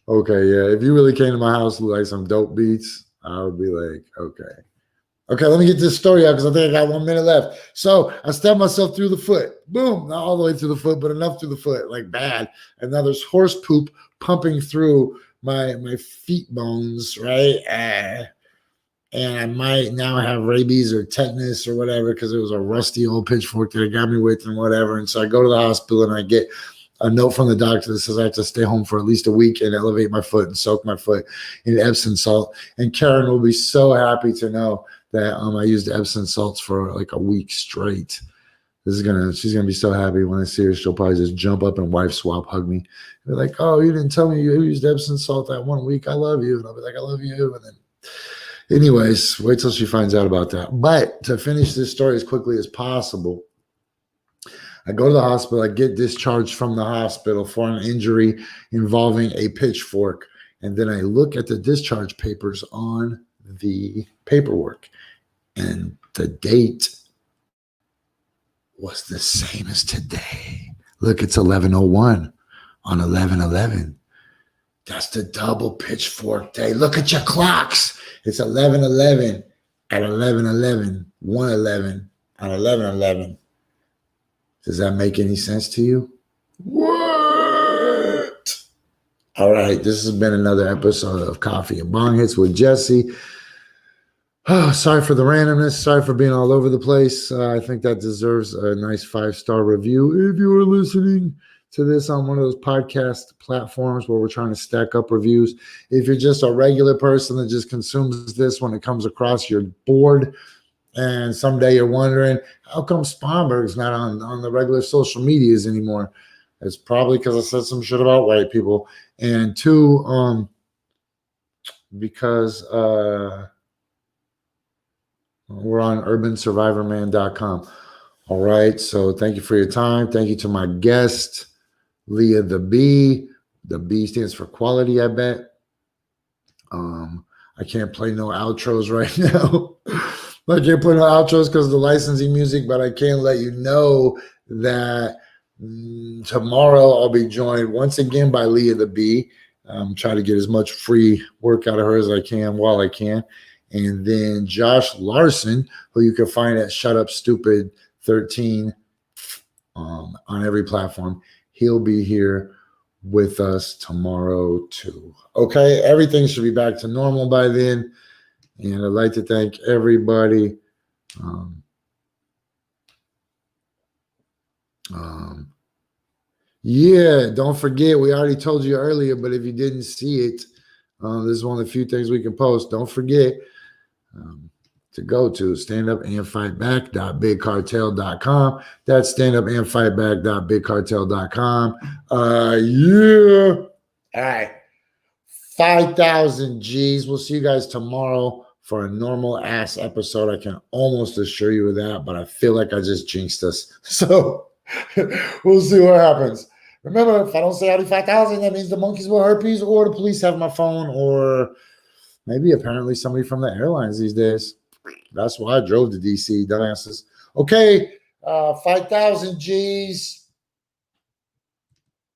Okay, yeah. If you really came to my house with like some dope beats, I would be like, okay. Okay, let me get this story out because I think I got 1 minute left. So I stabbed myself through the foot. Boom, not all the way through the foot, but enough through the foot, like bad. And now there's horse poop pumping through my feet bones, right? And I might now have rabies or tetanus or whatever because it was a rusty old pitchfork that it got me with and whatever. And so I go to the hospital and I get a note from the doctor that says I have to stay home for at least a week and elevate my foot and soak my foot in Epsom salt. And Karen will be so happy to know that I used Epsom salts for like a week straight. She's gonna be so happy when I see her. She'll probably just jump up and wife swap, hug me. Be like, "Oh, you didn't tell me you used Epsom salt that 1 week. I love you." And I'll be like, "I love you." And then, anyways, wait till she finds out about that. But to finish this story as quickly as possible, I go to the hospital. I get discharged from the hospital for an injury involving a pitchfork, and then I look at the discharge papers on the paperwork. And the date was the same as today. Look, it's 11:01 on 11/11. That's the double pitchfork day. Look at your clocks. It's 11/11 at 11/11, 1/11 on 11/11. Does that make any sense to you? What? All right, this has been another episode of Coffee and Bong Hits with Jessie. Oh, sorry for the randomness. Sorry for being all over the place. I think that deserves a nice 5-star review. If you are listening to this on one of those podcast platforms where we're trying to stack up reviews, if you're just a regular person that just consumes this when it comes across your board, and someday you're wondering, how come Spomberg's not on the regular social medias anymore? It's probably because I said some shit about white people. And two, because we're on urbansurvivorman.com. All right. So thank you for your time. Thank you to my guest, Leah the B. The B stands for quality, I bet. I can't play no outros right now. I can't play no outros because of the licensing music, but I can let you know that tomorrow I'll be joined once again by Leah the B. Try to get as much free work out of her as I can while I can. And then Josh Larson, who you can find at Shut Up Stupid 13 on every platform. He'll be here with us tomorrow too. Okay, everything should be back to normal by then. And I'd like to thank everybody. Yeah, don't forget, we already told you earlier, but if you didn't see it, this is one of the few things we can post. Don't forget to go to standupandfightback.bigcartel.com. That's standupandfightback.bigcartel.com. Yeah. All right. 5,000 G's. We'll see you guys tomorrow for a normal ass episode. I can almost assure you of that, but I feel like I just jinxed us. So we'll see what happens. Remember, if I don't say howdy 5,000, that means the monkeys will herpes or the police have my phone or maybe apparently somebody from the airlines these days. That's why I drove to DC, dumbasses. Okay, 5,000 G's.